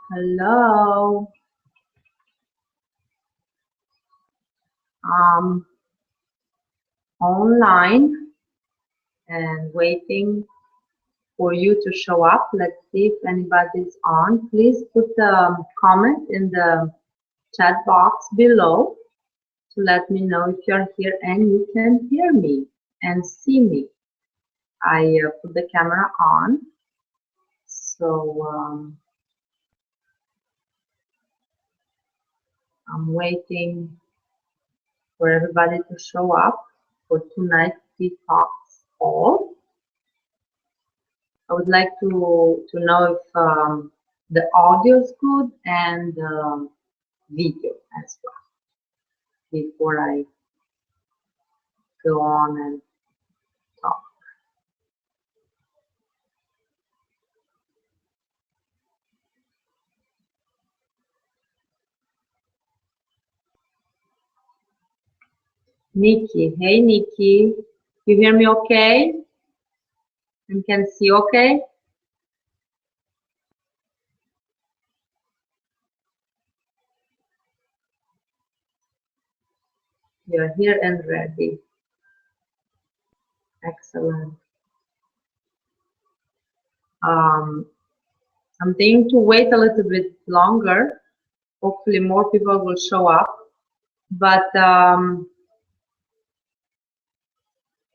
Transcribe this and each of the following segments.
Hello. Um, Online and waiting for you to show up. Let's see if anybody's on. Please put a comment in the chat box below to let me know if you're here and you can hear me and see me. I put the camera on, so I'm waiting for everybody to show up for tonight's detox call. I would like to know if the audio is good and video as well before I go on and talk. Nikki, hey Nikki, you hear me okay? And can see okay? You're here and ready. Excellent. I'm thinking to wait a little bit longer. Hopefully more people will show up, but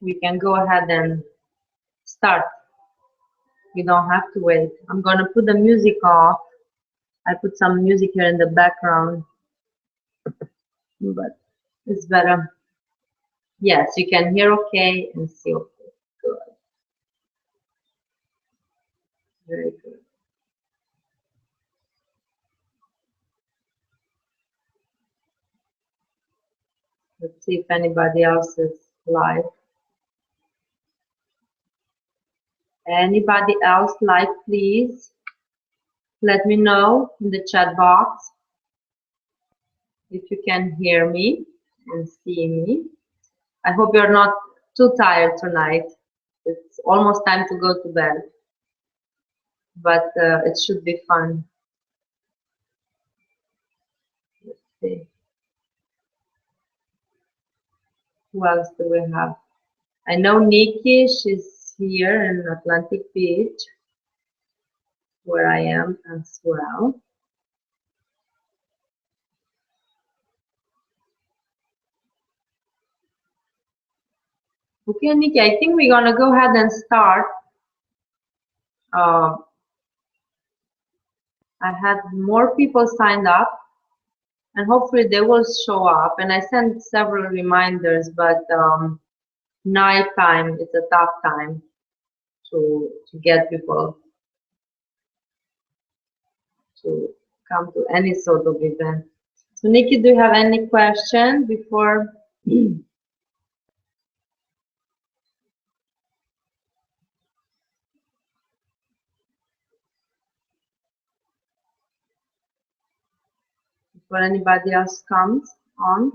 we can go ahead and start. We don't have to wait. I'm gonna put the music off. I put some music here in the background, but it's better. Yes, you can hear okay and see okay. Good. Very good. Let's see if anybody else is live. Anybody else live, please? Let me know in the chat box if you can hear me and see me. I hope you're not too tired tonight. It's almost time to go to bed, but it should be fun. Let's see. Who else do we have? I know Nikki, she's here in Atlantic Beach, where I am as well. Okay, Nikki, I think we're gonna go ahead and start. Uh, I had more people signed up, and hopefully they will show up. And I sent several reminders, but night time is a tough time to get people to come to any sort of event. So, Nikki, do you have any question before? Before anybody else comes on?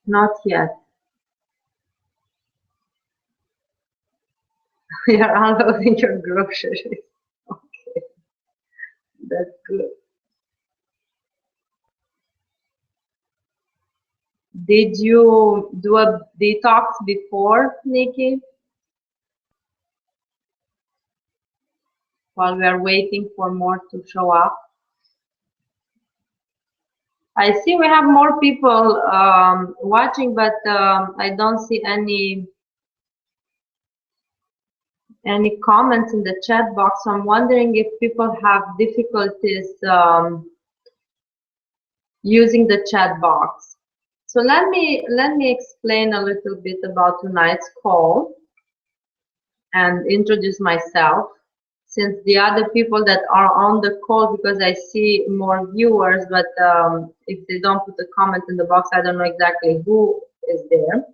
Not yet. We are unloading your groceries. Okay, that's good. Did you do a detox before, Nikki? While we are waiting for more to show up. I see we have more people watching, but I don't see any any comments in the chat box. I'm wondering if people have difficulties using the chat box. So let me explain a little bit about tonight's call and introduce myself, since the other people that are on the call, because I see more viewers, but if they don't put a comment in the box, I don't know exactly who is there.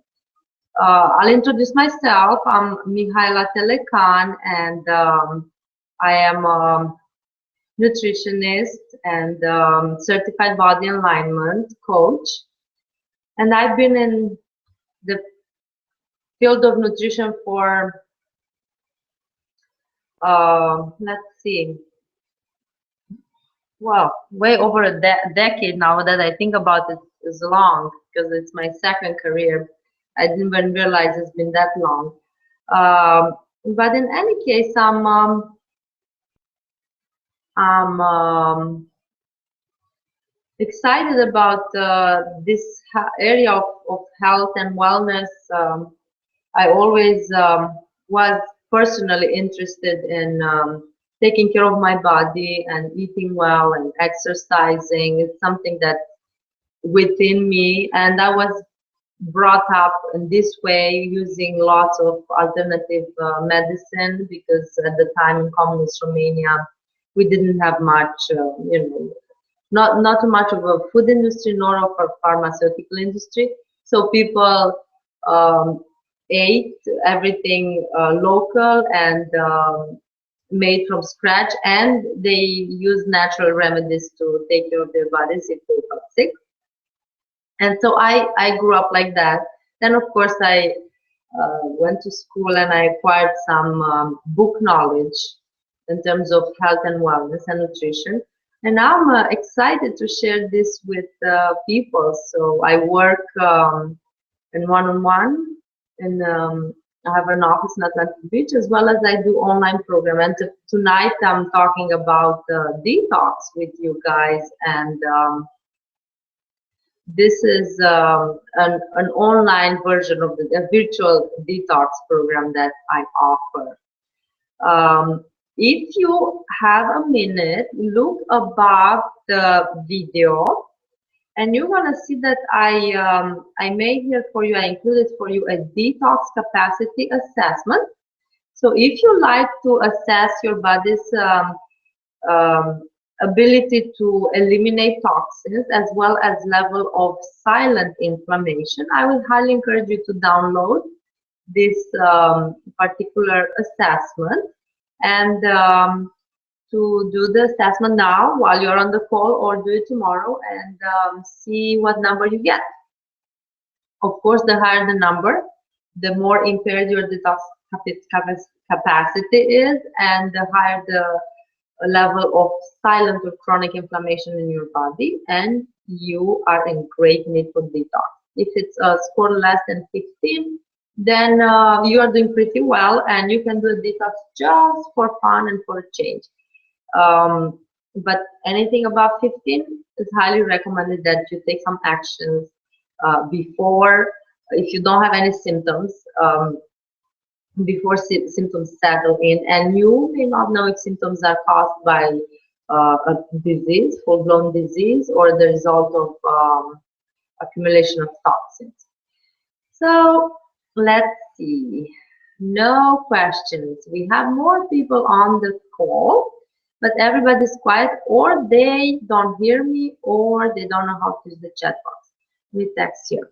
I'll introduce myself. I'm Mihaela Telecan, and I am a nutritionist and certified body alignment coach. And I've been in the field of nutrition for, let's see, well, way over a decade now. That I think about it is long, because it's my second career. I didn't even realize it's been that long. But in any case, I'm excited about this area of health and wellness. I always was personally interested in taking care of my body and eating well and exercising. It's something that within me, and I was brought up in this way, using lots of alternative medicine, because at the time in communist Romania we didn't have much, not too much of a food industry nor of a pharmaceutical industry. So people ate everything local and made from scratch, and they used natural remedies to take care of their bodies if they got sick. And so I grew up like that. Then of course I went to school and I acquired some book knowledge in terms of health and wellness and nutrition. And now I'm excited to share this with people. So I work in one-on-one, and I have an office in Atlantic Beach, as well as I do online program. And tonight I'm talking about detox with you guys, and this is an online version of the virtual detox program that I offer. If you have a minute, look above the video, and you're gonna see that I made here for you, I included for you a detox capacity assessment. So if you like to assess your body's ability to eliminate toxins, as well as level of silent inflammation, I would highly encourage you to download this particular assessment, and to do the assessment now while you're on the call, or do it tomorrow, and see what number you get. Of course, the higher the number, the more impaired your detox capacity is, and the higher the level of silent or chronic inflammation in your body, and you are in great need for detox. If it's a score less than 15, then you are doing pretty well, and you can do a detox just for fun and for a change. But anything above 15, it's highly recommended that you take some actions before, if you don't have any symptoms, before symptoms settle in, and you may not know if symptoms are caused by a disease, full-blown disease, or the result of accumulation of toxins. So let's see, no questions. We have more people on the call, but everybody's quiet, or they don't hear me, or they don't know how to use the chat box. Let me text here.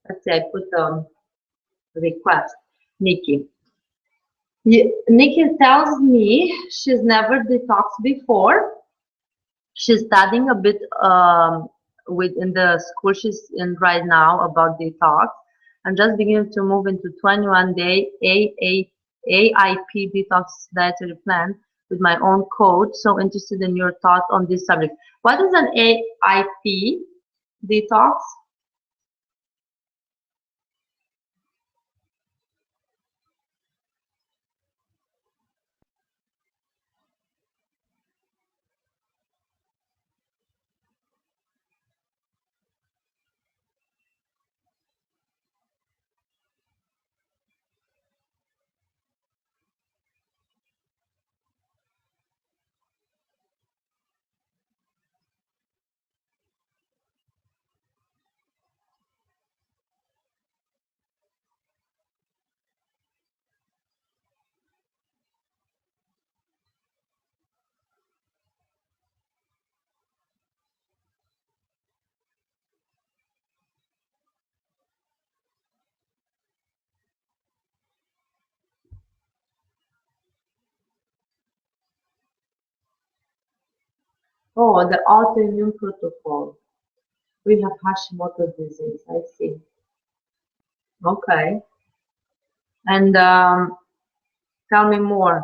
Let's say I put request, Nikki. Nikki tells me she's never detoxed before. She's studying a bit within the school she's in right now about detox. I'm just beginning to move into 21-day AIP detox dietary plan with my own coach. So interested in your thoughts on this subject. What is an AIP detox? Oh, the autoimmune protocol. We have Hashimoto disease. I see. Okay. And tell me more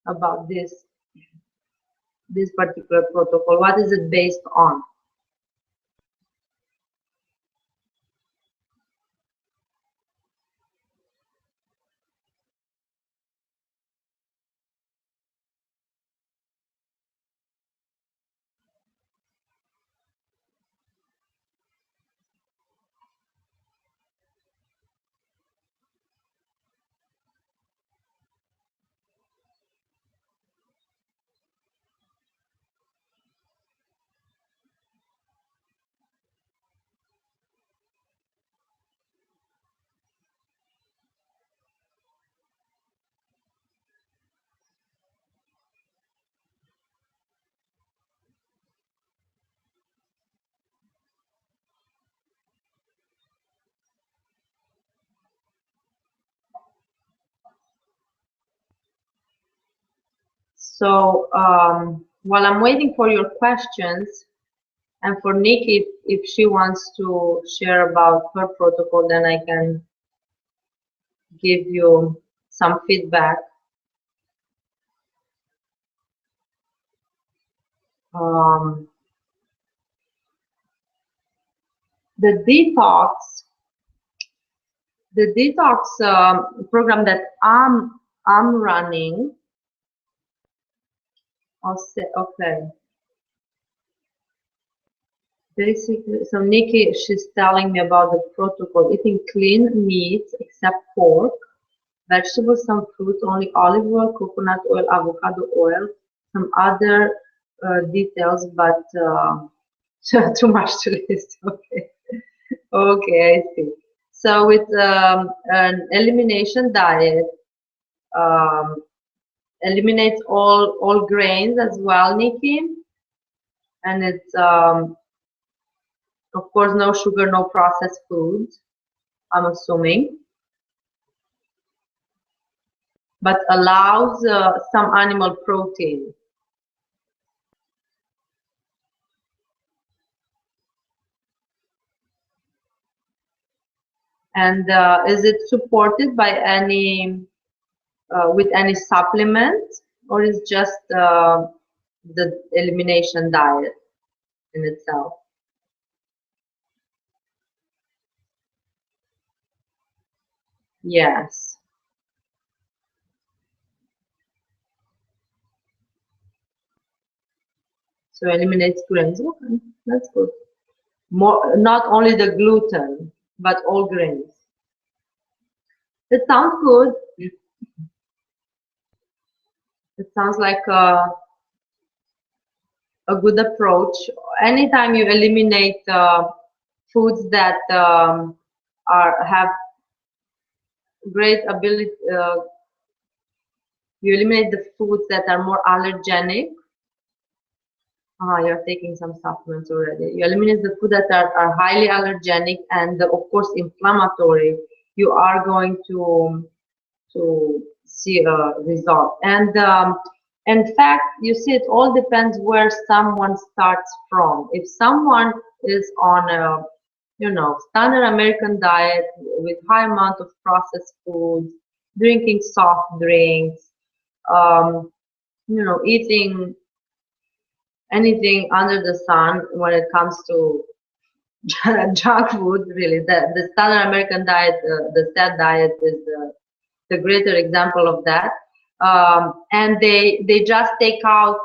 about this particular protocol. What is it based on? So while I'm waiting for your questions, and for Nikki, if she wants to share about her protocol, then I can give you some feedback. Um, the detox program that I'm running. I'll say okay. Basically, so Nikki, she's telling me about the protocol: eating clean meats except pork, vegetables, some fruits, only olive oil, coconut oil, avocado oil, some other details, but too much to list. Okay, okay, I see. So with an elimination diet, um, eliminates all grains as well, Nikki, and it's of course no sugar, no processed foods. I'm assuming, but allows some animal protein. And is it supported by any with any supplement, or is just the elimination diet in itself? Yes. So eliminates grains. Okay, that's good. More, not only the gluten, but all grains. It sounds good. It sounds like a good approach. Anytime you eliminate foods that have great ability, you eliminate the foods that are more allergenic. You're taking some supplements already. You eliminate the food that are highly allergenic and of course inflammatory. You are going to see a result. And in fact, you see, it all depends where someone starts from. If someone is on a standard American diet with high amount of processed foods, drinking soft drinks, eating anything under the sun when it comes to junk food. Really, the standard American diet, the STAT diet, is the greater example of that. And they just take out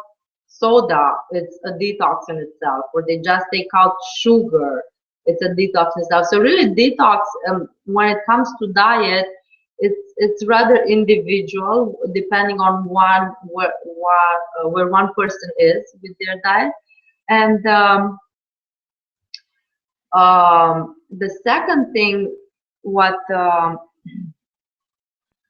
soda, it's a detox in itself, or they just take out sugar, it's a detox in itself. So really, detox, when it comes to diet, it's rather individual, depending on where one person is with their diet. And the second thing, what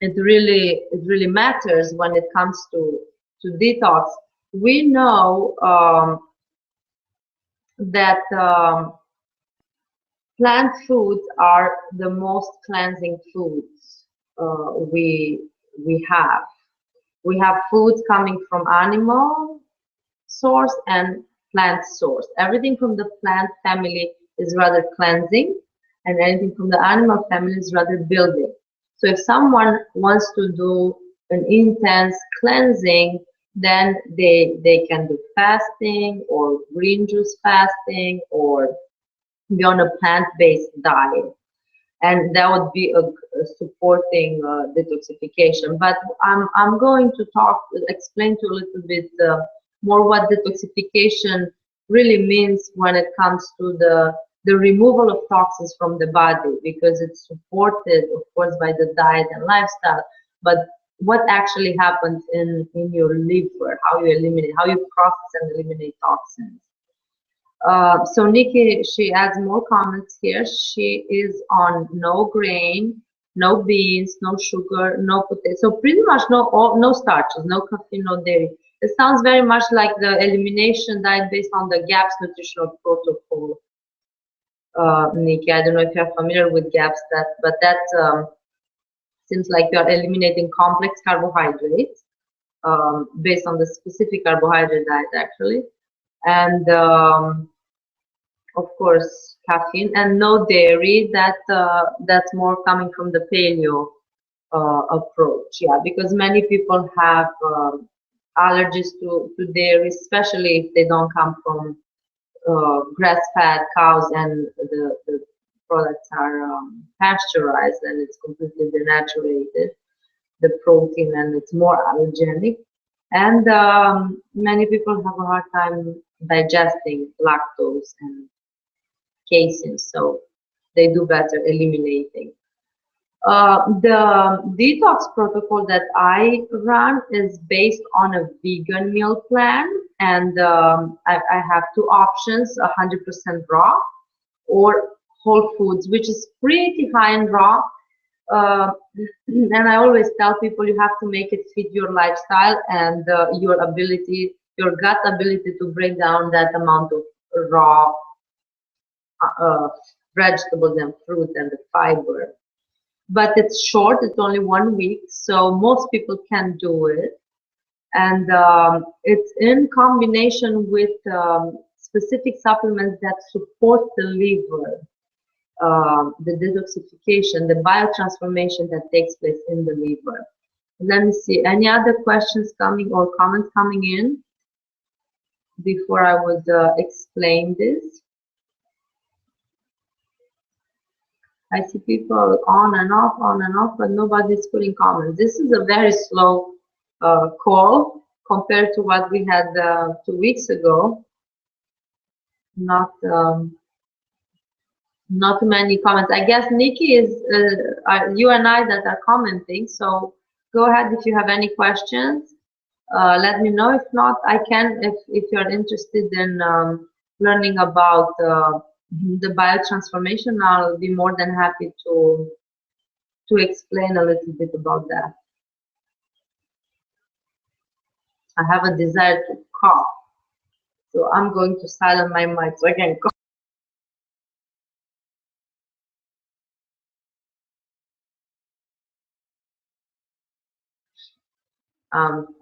it really matters when it comes to detox. We know that plant foods are the most cleansing foods we have. We have foods coming from animal source and plant source. Everything from the plant family is rather cleansing, and anything from the animal family is rather building. So if someone wants to do an intense cleansing, then they can do fasting or green juice fasting or be on a plant-based diet. And that would be a supporting detoxification. But I'm going to explain to you a little bit more what detoxification really means when it comes to the removal of toxins from the body, because it's supported, of course, by the diet and lifestyle. But what actually happens in your liver, how you eliminate, how you process and eliminate toxins. So Nikki, she adds more comments here. She is on no grain, no beans, no sugar, no potato. So pretty much no starches, no caffeine, no dairy. It sounds very much like the elimination diet based on the GAPS nutritional protocol. Nikki, I don't know if you're familiar with GAPS, but that seems like you're eliminating complex carbohydrates based on the specific carbohydrate diet, actually. And of course, caffeine and no dairy. That's more coming from the paleo approach. Yeah, because many people have allergies to dairy, especially if they don't come from grass-fed cows and the products are pasteurized and it's completely denaturated, the protein, and it's more allergenic. And many people have a hard time digesting lactose and casein, so they do better eliminating. The detox protocol that I run is based on a vegan meal plan, and I have two options: 100% raw or whole foods, which is pretty high in raw. Uh, and I always tell people you have to make it fit your lifestyle and your ability, your gut ability to break down that amount of raw uh, vegetables and fruit and the fiber. But it's short, it's only 1 week, so most people can do it. And it's in combination with specific supplements that support the liver, the detoxification, the biotransformation that takes place in the liver. Let me see, any other questions coming or comments coming in before I would explain this? I see people on and off, but nobody's putting comments. This is a very slow call compared to what we had 2 weeks ago. Not many comments. I guess Nikki is you and I that are commenting. So go ahead if you have any questions. Let me know. If not, I can. If you're interested in learning about the biotransformation, I'll be more than happy to explain a little bit about that. I have a desire to cough, so I'm going to silence my mic so I can cough.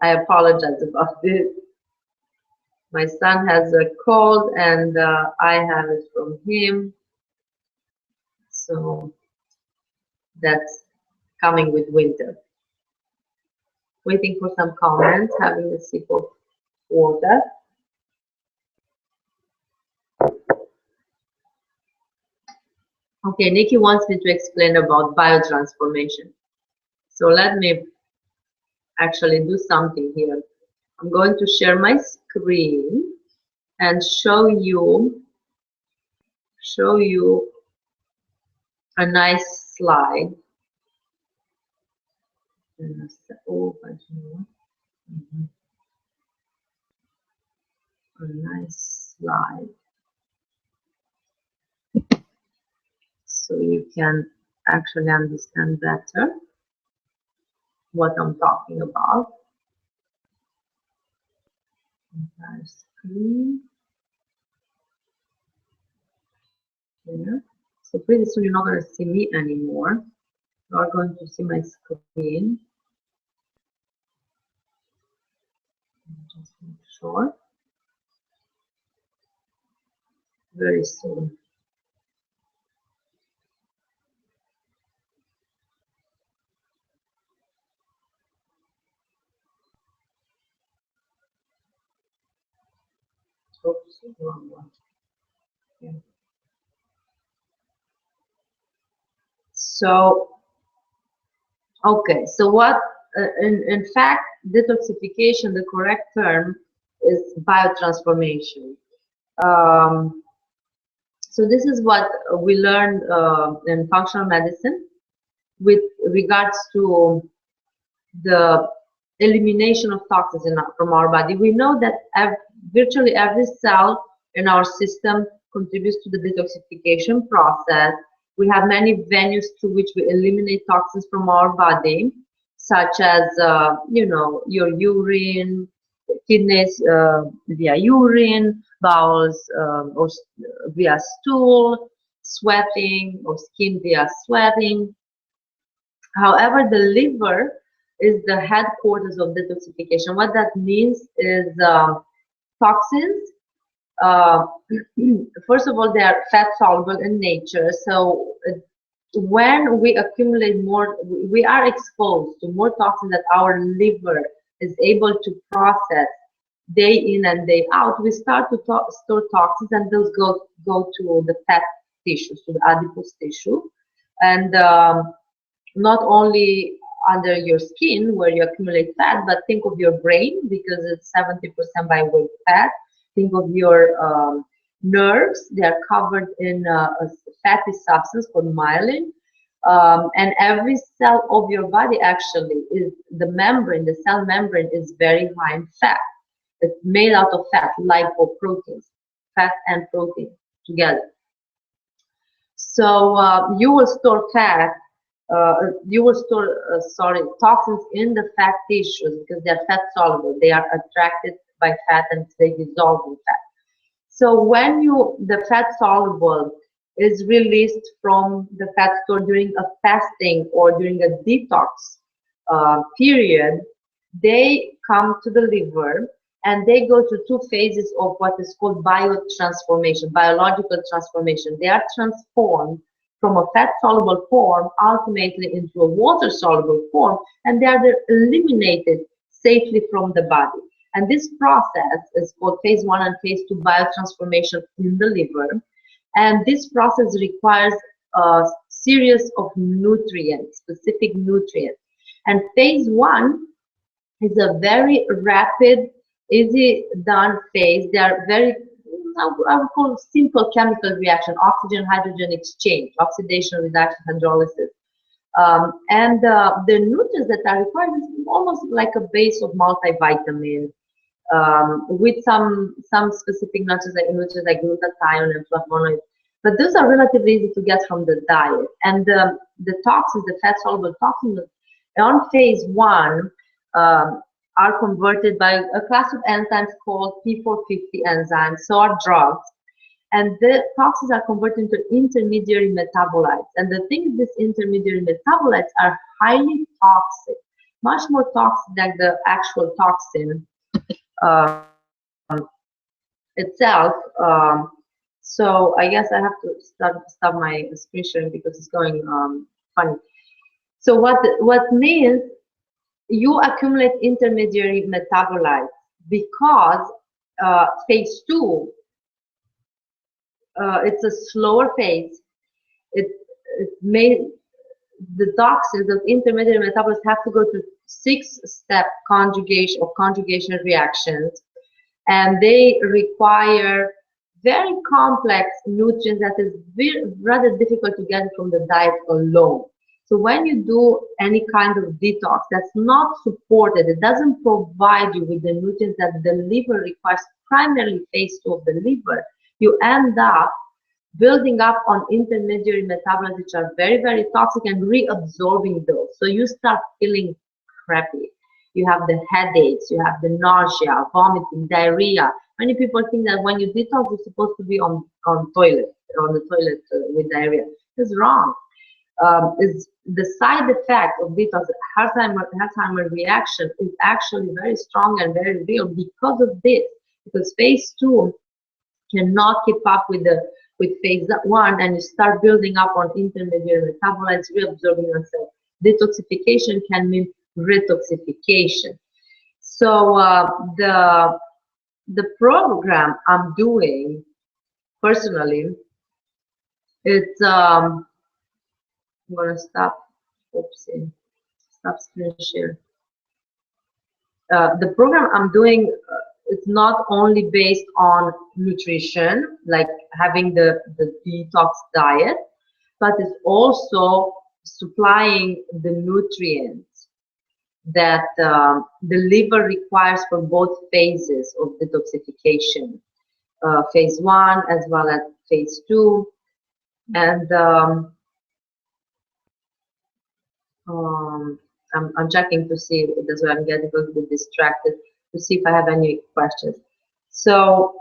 I apologize about this. My son has a cold and I have it from him, so that's coming with winter. Waiting for some comments, having a sip of water. Okay, Nikki wants me to explain about biotransformation. So let me actually do something here. I'm going to share my screen and show you a nice slide. Oh, a nice slide so you can actually understand better what I'm talking about. Entire screen here. So pretty soon you're not going to see me anymore. You are going to see my screen. Just make sure. Very soon. Oops, wrong one. Yeah. So, okay, so what, in fact, detoxification, the correct term is biotransformation. So this is what we learned in functional medicine with regards to the elimination of toxins from our body. We know that virtually every cell in our system contributes to the detoxification process. We have many venues through which we eliminate toxins from our body, such as, you know, your urine, kidneys via urine, bowels or via stool, sweating, or skin via sweating. However, the liver is the headquarters of detoxification. What that means is toxins. Uh, First of all, they are fat soluble in nature. So when we accumulate more, we are exposed to more toxins that our liver is able to process day in and day out. We start to store toxins, and those go to the fat tissues, to the adipose tissue, and not only under your skin where you accumulate fat, but think of your brain, because it's 70% by weight fat. Think of your nerves. They are covered in a fatty substance called myelin. And every cell of your body actually is the membrane, the cell membrane is very high in fat. It's made out of fat, lipoproteins, fat and protein together. So you will store fat, sorry, toxins in the fat tissues because they're fat soluble. They are attracted by fat and they dissolve in fat. So when the fat soluble is released from the fat store during a fasting or during a detox period, they come to the liver and they go through two phases of what is called biotransformation, biological transformation. They are transformed from a fat-soluble form ultimately into a water-soluble form, and they are eliminated safely from the body. And this process is called phase 1 and phase 2 biotransformation in the liver. And this process requires a series of nutrients, specific nutrients. And phase 1 is a very rapid, easy done phase. They are very, I would call simple chemical reaction, oxygen, hydrogen exchange, oxidation, reduction, hydrolysis. And the nutrients that are required is almost like a base of multivitamin, with some specific nutrients like glutathione and flavonoids. But those are relatively easy to get from the diet. And the toxins, the fat-soluble toxins, on phase 1, are converted by a class of enzymes called P450 enzymes, so are drugs. And the toxins are converted into intermediary metabolites. And the thing is, these intermediary metabolites are highly toxic, much more toxic than the actual toxin itself. So I guess I have to stop my screen sharing because it's going funny. So what means you accumulate intermediary metabolites because phase 2 it's a slower phase. It, it may, the toxins, the intermediate metabolites have to go through 6-step conjugation reactions, and they require very complex nutrients that is rather difficult to get from the diet alone. So when you do any kind of detox that's not supported, it doesn't provide you with the nutrients that the liver requires, primarily phase 2 of the liver, you end up building up on intermediary metabolites which are very, very toxic and reabsorbing those. So you start feeling crappy. You have the headaches, you have the nausea, vomiting, diarrhea. Many people think that when you detox, you're supposed to be on the toilet with diarrhea. It's wrong. Is the side effect of detox, Alzheimer reaction, is actually very strong and very real because of this. Because phase 2 cannot keep up with phase 1, and you start building up on intermediate metabolites, reabsorbing yourself. Detoxification can mean retoxification. So the program I'm doing personally, it's I'm gonna stop. Oopsie, stop screen share. The program I'm doing, it's not only based on nutrition, like having the detox diet, but it's also supplying the nutrients that the liver requires for both phases of detoxification, phase 1 as well as phase 2. And I'm checking to see, that's why I'm getting a little bit distracted, to see if I have any questions. So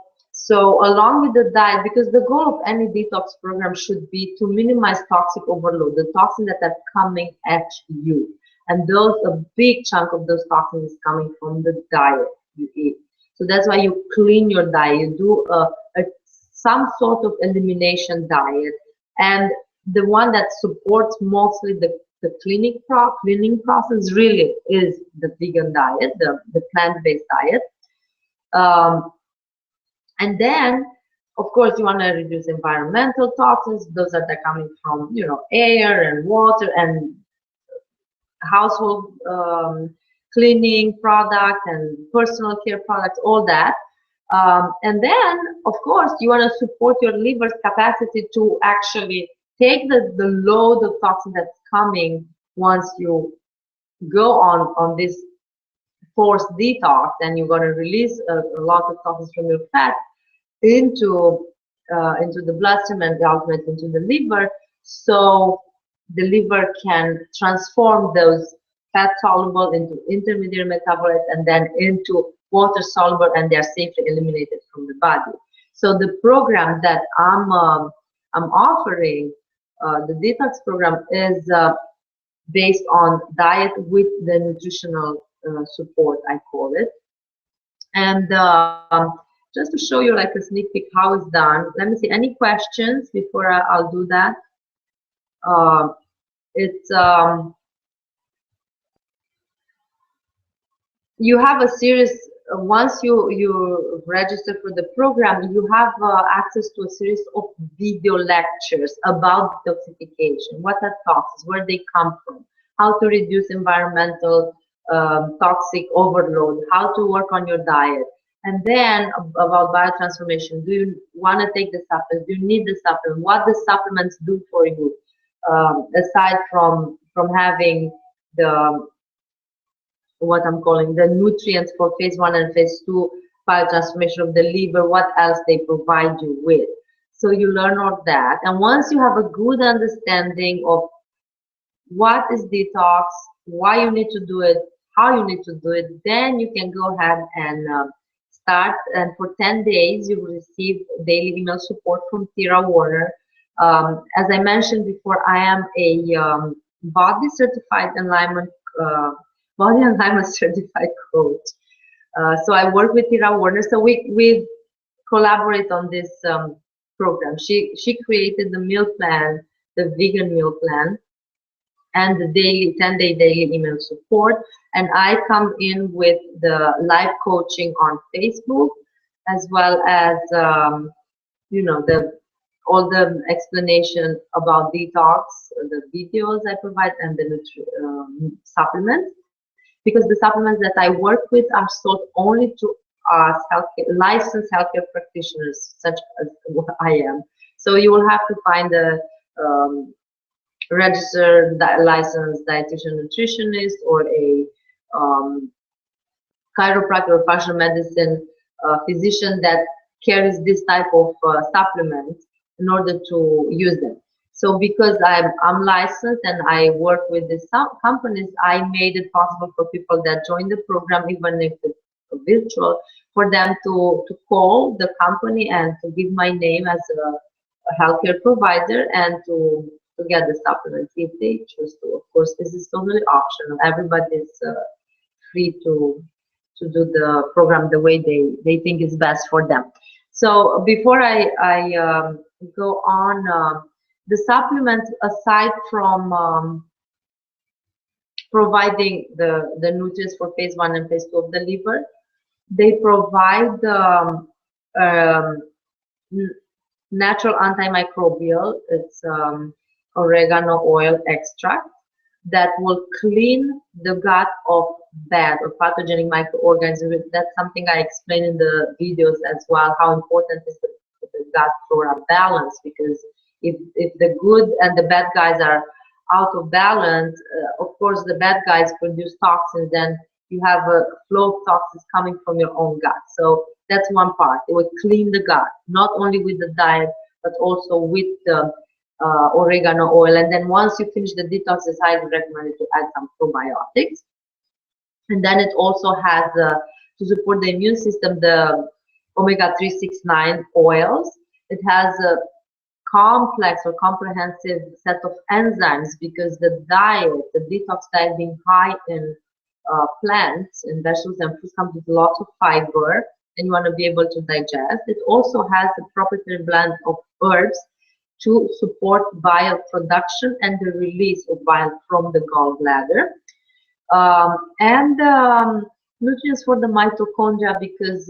along with the diet, because the goal of any detox program should be to minimize toxic overload, the toxins that are coming at you. And a big chunk of those toxins is coming from the diet you eat. So that's why you clean your diet, you do some sort of elimination diet. And the one that supports mostly the cleaning process really is the vegan diet, the plant-based diet. And then, of course, you want to reduce environmental toxins. Those that are coming from, air and water and household cleaning products and personal care products, all that. And then, of course, you want to support your liver's capacity to actually take the load of toxin that's coming once you go on this forced detox, and you're going to release a lot of toxins from your fat into the bloodstream and ultimately into the liver, so the liver can transform those fat soluble into intermediate metabolites and then into water soluble, and they're safely eliminated from the body. So the program that I'm offering, the detox program, is based on diet with the nutritional support, I call it. And just to show you like a sneak peek how it's done. Let me see, any questions before I'll do that? It's you have a series. Once you register for the program, you have access to a series of video lectures about detoxification, what are toxins, where they come from, how to reduce environmental toxic overload, how to work on your diet, and then about biotransformation. Do you want to take the supplements? Do you need the supplement? What the supplements do for you, aside from having what I'm calling the nutrients for phase 1 and phase 2 biotransformation of the liver, what else they provide you with. So you learn all that, and once you have a good understanding of what is detox, why you need to do it, how you need to do it, then you can go ahead and start. And for 10 days you will receive daily email support from Tira Warner. As I mentioned before, I am a body certified alignment body alignment certified coach. So I work with Tira Warner. So we collaborate on this program. She created the meal plan, the vegan meal plan, and the 10-day daily email support. And I come in with the live coaching on Facebook, as well as the all the explanation about detox, the videos I provide, and the supplements, because the supplements that I work with are sold only to us licensed healthcare practitioners, such as I am. So you will have to find a registered licensed dietitian nutritionist, or a chiropractor or functional medicine physician that carries this type of supplements in order to use them. So because I'm licensed and I work with these companies, I made it possible for people that join the program, even if it's virtual, for them to call the company and to give my name as a healthcare provider, and to get the supplements if they choose to. Of course, this is totally optional. Everybody is free to do the program the way they think is best for them. So before I go on, the supplements, aside from providing the nutrients for phase 1 and phase 2 of the liver, they provide natural antimicrobial. It's oregano oil extract that will clean the gut of bad or pathogenic microorganisms. That's something I explain in the videos as well, how important is the gut flora balance, because if the good and the bad guys are out of balance, of course the bad guys produce toxins, then you have a flow of toxins coming from your own gut. So that's one part. It will clean the gut, not only with the diet, but also with the oregano oil. And then once you finish the detox, it's highly recommended to add some probiotics. And then it also has, to support the immune system, the omega-369 oils. It has a complex or comprehensive set of enzymes, because the diet, the detox diet, being high in plants and vegetables and fruits, comes with lots of fiber, and you want to be able to digest. It also has a proprietary blend of herbs to support bile production and the release of bile from the gallbladder, and nutrients for the mitochondria, because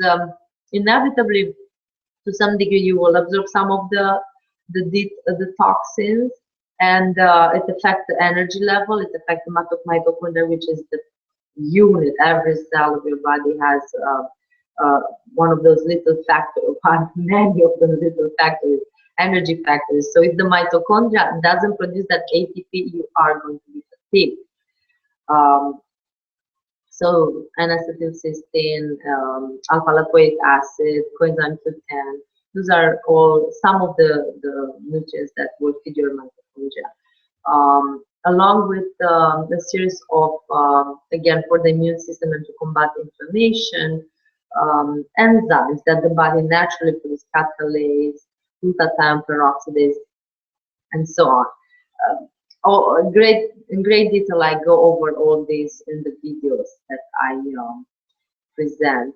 inevitably, to some degree, you will absorb some of the toxins, and it affects the energy level. It affects the mitochondria, which is the unit. Every cell of your body has one of those little factors, many of those little factors, energy factors. So if the mitochondria doesn't produce that ATP, you are going to be fatigued. So N-acetylcysteine, alpha-lipoic acid, coenzyme Q10, those are all some of the nutrients that will feed your mitochondria. Along with the series of, again, for the immune system and to combat inflammation, enzymes that the body naturally produces, catalase, glutathione peroxidase, and so on. In great detail, I go over all these in the videos that I present.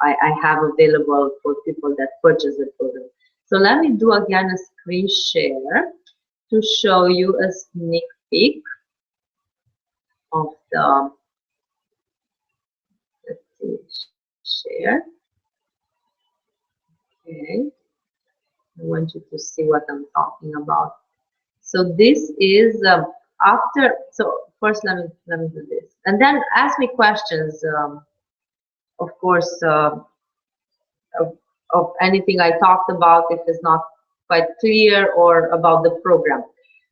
I have available for people that purchase the program. So let me do again a screen share to show you a sneak peek of the, let's see, share. Okay, I want you to see what I'm talking about. So this is after. So first, let me do this, and then ask me questions. Of course, of anything I talked about if it's not quite clear, or about the program.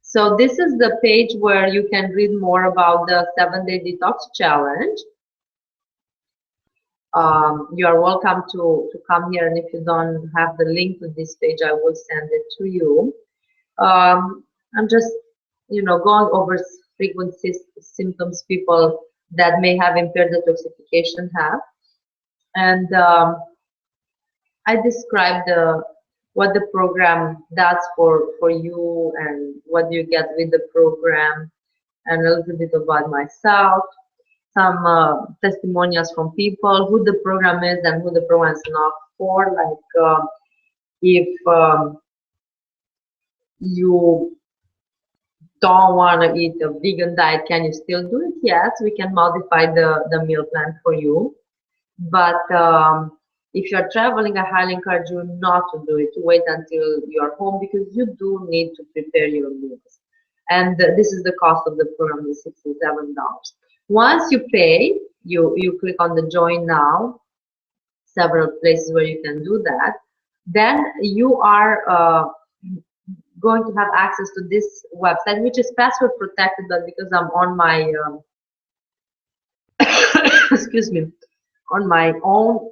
So this is the page where you can read more about the 7-day detox challenge. You are welcome to come here, and if you don't have the link to this page, I will send it to you. I'm just, going over frequent symptoms people that may have impaired detoxification have, and I described what the program does for you, and what you get with the program, and a little bit about myself, some testimonials from people, who the program is and who the program is not for. Like if you don't want to eat a vegan diet, can you still do it? Yes, we can modify the meal plan for you. But If you're traveling, I highly encourage you not to do it, to wait until you're home, because you do need to prepare your meals. And this is the cost of the program, the $67. Once you pay, you click on the join now, several places where you can do that. Then you are going to have access to this website, which is password protected, but because I'm on my excuse me, on my own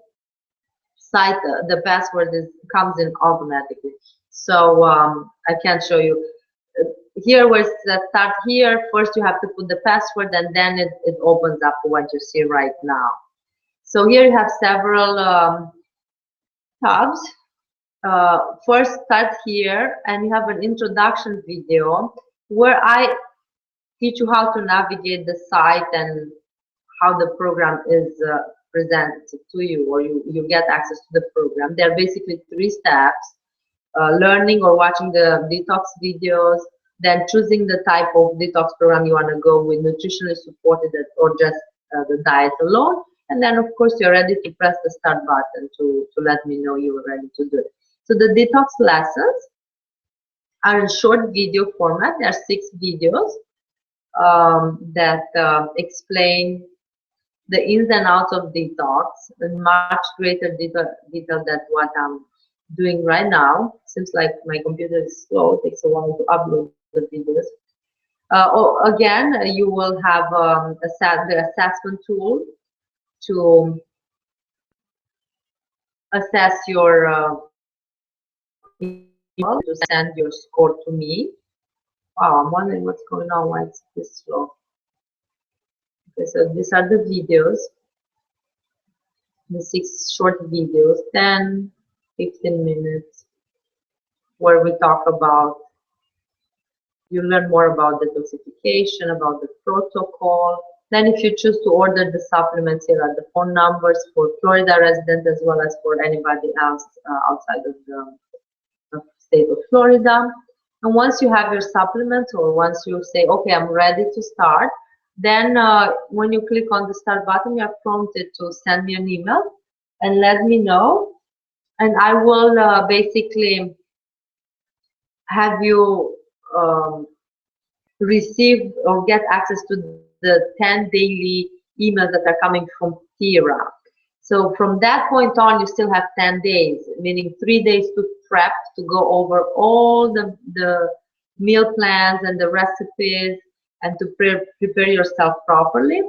site, the password comes in automatically, so I can't show you. Here where it says start here, first you have to put the password, and then it opens up to what you see right now. So here you have several tabs. First start here, and you have an introduction video where I teach you how to navigate the site and how the program is presented to you, or you get access to the program. There are basically 3 steps: learning or watching the detox videos, then choosing the type of detox program you want to go with, nutritionally supported or just the diet alone, and then of course you're ready to press the start button to let me know you are ready to do it. So the detox lessons are in short video format. There are 6 videos that explain the ins and outs of detox in much greater detail than what I'm doing right now. Seems like my computer is slow, it takes a while to upload the videos. Again, you will have the assessment tool to assess your email, to send your score to me. Wow, I'm wondering what's going on, why it's this slow. Okay, so these are the videos, the 6 short videos, 10, 15 minutes, where we talk about, you learn more about detoxification, about the protocol. Then if you choose to order the supplements, here are the phone numbers for Florida residents as well as for anybody else outside of the state of Florida. And once you have your supplements, or once you say, okay, I'm ready to start, then when you click on the start button, you're prompted to send me an email and let me know. And I will basically have you receive or get access to the 10 daily emails that are coming from Tira. So from that point on, you still have 10 days, meaning 3 days to prep, to go over all the meal plans and the recipes, and to prepare yourself properly.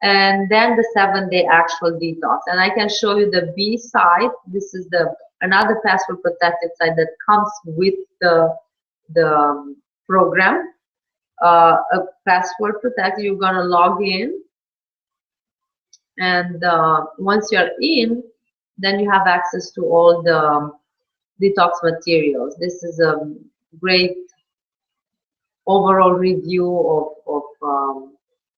And then the 7-day actual detox. And I can show you the B side. This is another password protected site that comes with the program. A password protected, you're gonna log in, and once you're in, then you have access to all the detox materials. This is a great overall review of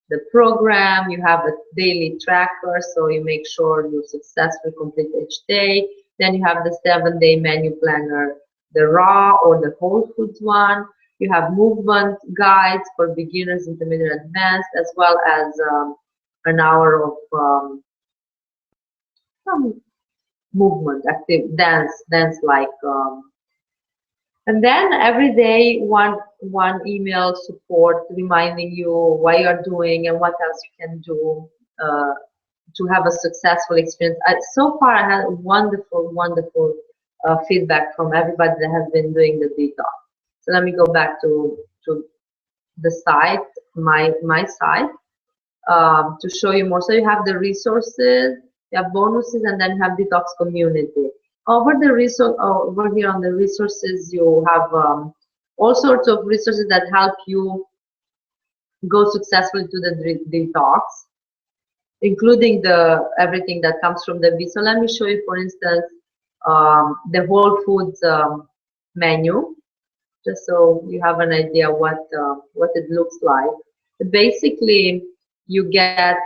the program. You have a daily tracker, so you make sure you successfully complete each day. Then you have the 7-day menu planner, the raw or the whole foods one. You have movement guides for beginners, intermediate, advanced, as well as an hour of some movement, active dance like. And then every day, one email support reminding you what you're doing and what else you can do to have a successful experience. So far, I had wonderful feedback from everybody that has been doing the detox. So let me go back to the site, my site, to show you more. So you have the resources, you have bonuses, and then you have detox community. Over here on the resources, you have all sorts of resources that help you go successfully to the detox, including everything that comes from the B. So let me show you, for instance, the Whole Foods menu, just so you have an idea what it looks like. Basically, you get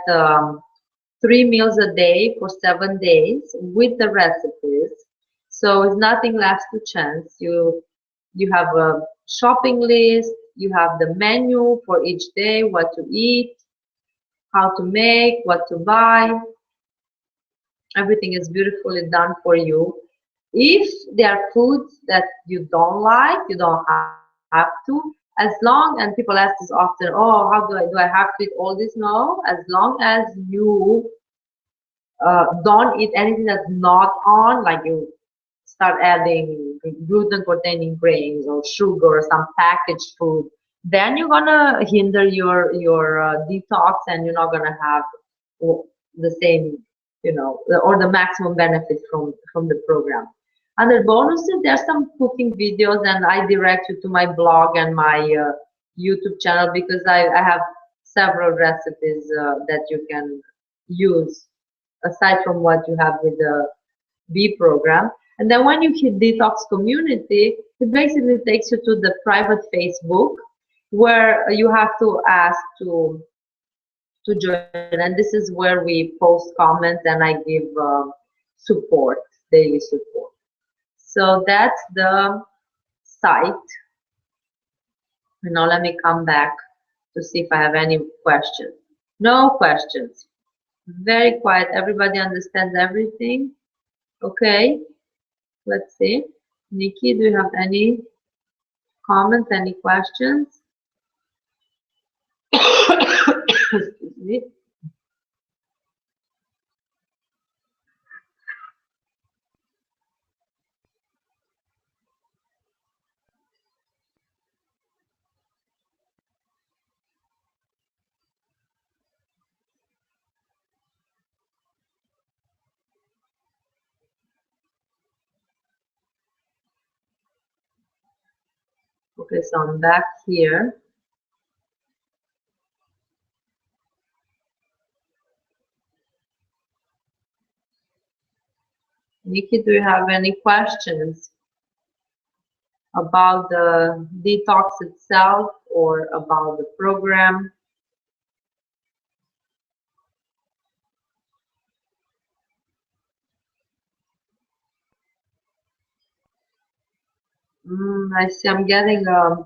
3 meals a day for 7 days with the recipes. So it's nothing left to chance. You have a shopping list, you have the menu for each day, what to eat, how to make, what to buy. Everything is beautifully done for you. If there are foods that you don't like, you don't have to. As long, and people ask this often, oh, how do I have to eat all this? No, as long as you don't eat anything that's not on, like you start adding gluten-containing grains or sugar or some packaged food, then you're gonna hinder your detox, and you're not gonna have the same, or the maximum benefit from the program. Under bonuses, there's some cooking videos, and I direct you to my blog and my YouTube channel, because I have several recipes that you can use aside from what you have with the B program. And then when you hit Detox Community, it basically takes you to the private Facebook, where you have to ask to join. And this is where we post comments and I give support, daily support. So that's the site. And now let me come back to see if I have any questions. No questions. Very quiet. Everybody understands everything. Okay. Let's see. Nikki, do you have any comments, any questions? Excuse me. Okay, so I'm back here. Nikki, do you have any questions about the detox itself or about the program? I see I'm getting a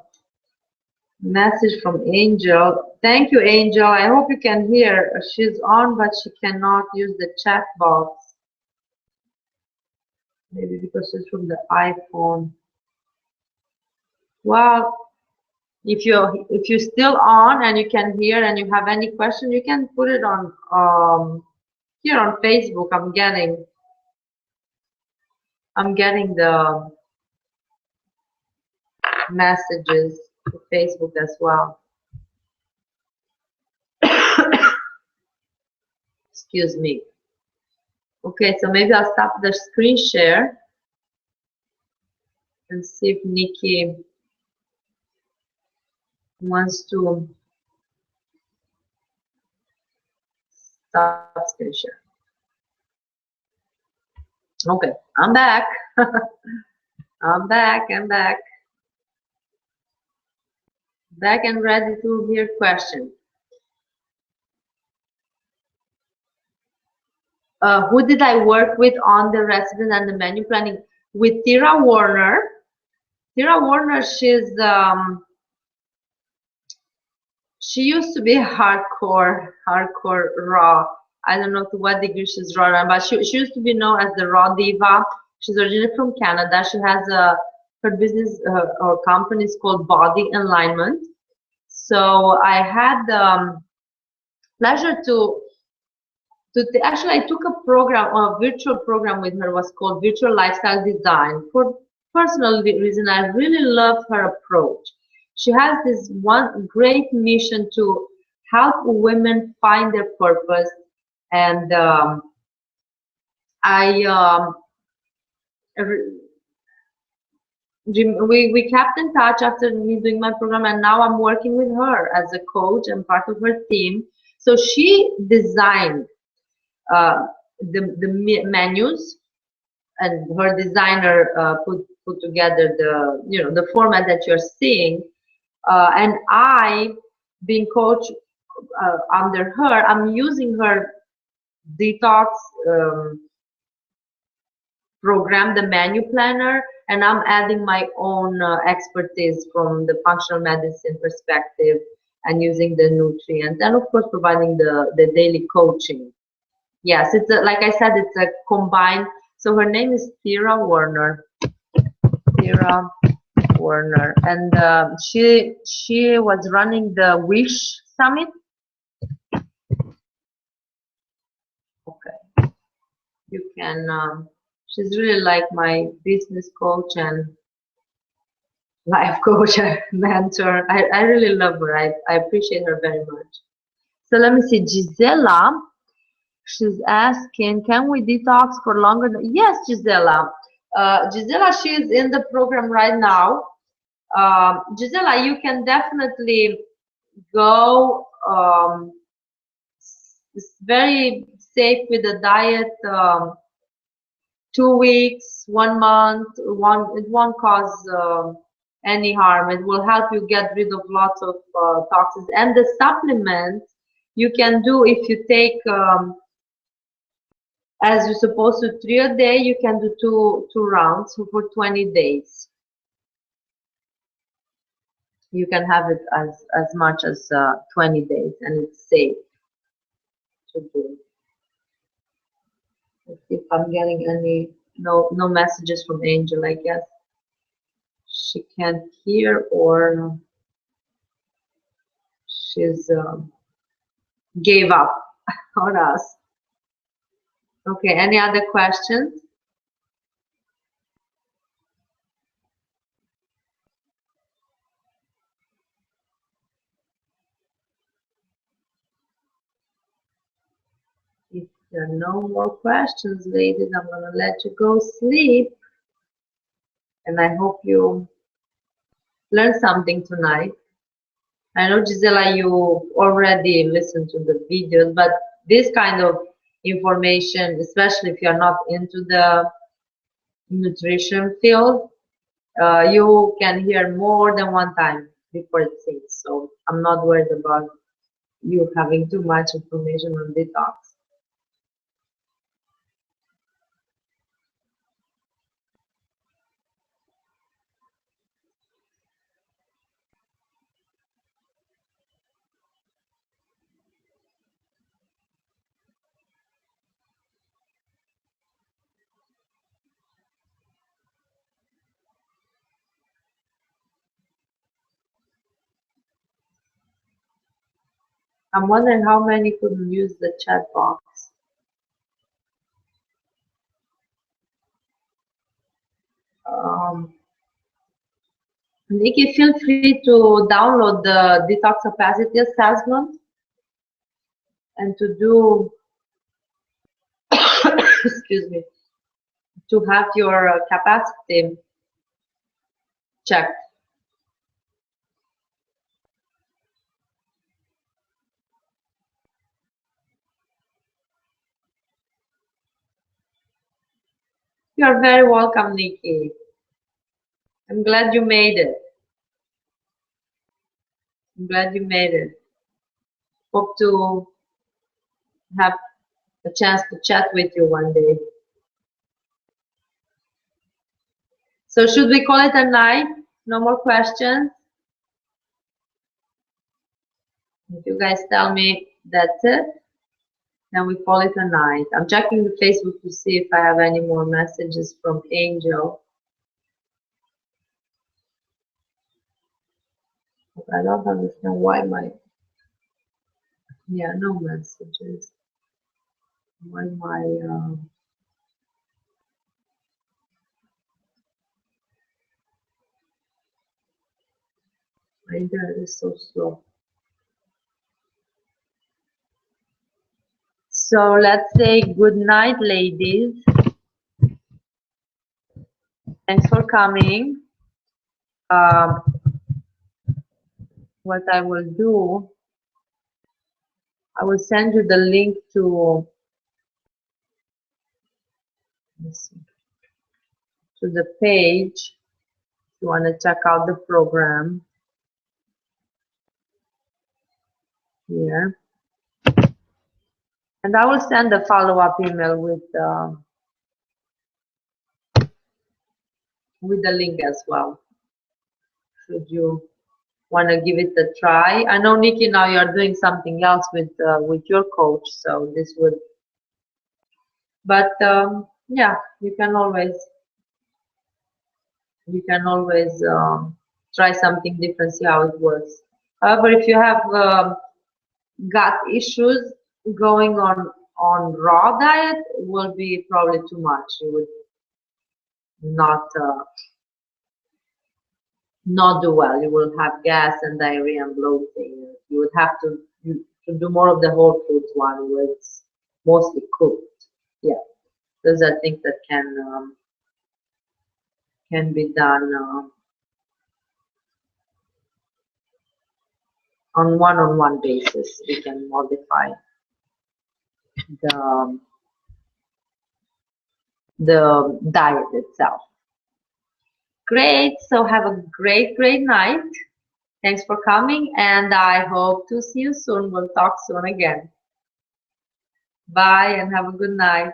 message from Angel. Thank you, Angel. I hope you can hear. She's on, but she cannot use the chat box. Maybe because it's from the iPhone. Well, if you're still on and you can hear and you have any question, you can put it on here on Facebook. I'm getting the messages to Facebook as well. Excuse me. Okay, so maybe I'll stop the screen share and see if Nikki wants to stop screen share. Okay, I'm back. I'm back. Back and ready to hear questions. Who did I work with on the recipes and the menu planning? With Tira Warner. Tira Warner, she used to be hardcore raw. I don't know to what degree she's raw now, but she used to be known as the Raw Diva. She's originally from Canada. She has her business or company is called Body Alignment. So I had the pleasure actually I took a virtual program with her, was called Virtual Lifestyle Design. For personal reason, I really love her approach. She has this one great mission to help women find their purpose, and we kept in touch after me doing my program, and now I'm working with her as a coach and part of her team. So she designed the menus, and her designer put together the format that you're seeing, and I, being coach under her, I'm using her detox program, the menu planner, and I'm adding my own expertise from the functional medicine perspective and using the nutrients, and of course providing the daily coaching. Yes, it's a, like I said, it's a combined. So her name is Thera Warner. Thera Warner, and she was running the Wish Summit. Okay, you can. She's really like my business coach and life coach, mentor. I really love her. I appreciate her very much. So let me see, Gisela. She's asking, can we detox for longer? Yes, Gisela. Gisela, she is in the program right now. Gisela, you can definitely go. It's very safe with the diet. 2 weeks, 1 month, it won't cause any harm. It will help you get rid of lots of toxins. And the supplements you can do if you take as you're supposed to 3 a day, you can do two rounds for 20 days. You can have it as much as 20 days, and it's safe to do. Let's see if I'm getting any no messages from Angel. I guess she can't hear, or she's gave up on us. Okay, any other questions? If there are no more questions, ladies, I'm gonna let you go sleep, and I hope you learned something tonight. I know, Gisela, you already listened to the videos, but this kind of information, especially if you're not into the nutrition field, you can hear more than one time before it sinks. So I'm not worried about you having too much information on detox. I'm wondering how many could use the chat box. Nikki, feel free to download the detox capacity assessment and to do, excuse me, to have your capacity checked. You're very welcome, Nikki. I'm glad you made it. I'm glad you made it. Hope to have a chance to chat with you one day. So should we call it a night? No more questions? If you guys tell me that's it, then we call it a night. I'm checking the Facebook to see if I have any more messages from Angel. I don't understand why yeah, no messages. Why my, my internet is so slow. So let's say good night, ladies. Thanks for coming. What I will do, I will send you the link to the page if you want to check out the program here. And I will send a follow-up email with the link as well, should you want to give it a try. I know, Nikki, now you're doing something else with your coach, so this would But yeah, you can always try something different, see how it works. However, if you have gut issues, going on raw diet will be probably too much. You would not do well. You will have gas and diarrhea and bloating. You would have to do more of the whole foods one where it's mostly cooked. Yeah, those are things that can be done on one-on-one basis. We can modify the the diet itself. Great. So have a great night. Thanks for coming, and I hope to see you soon. We'll talk soon again. Bye and have a good night.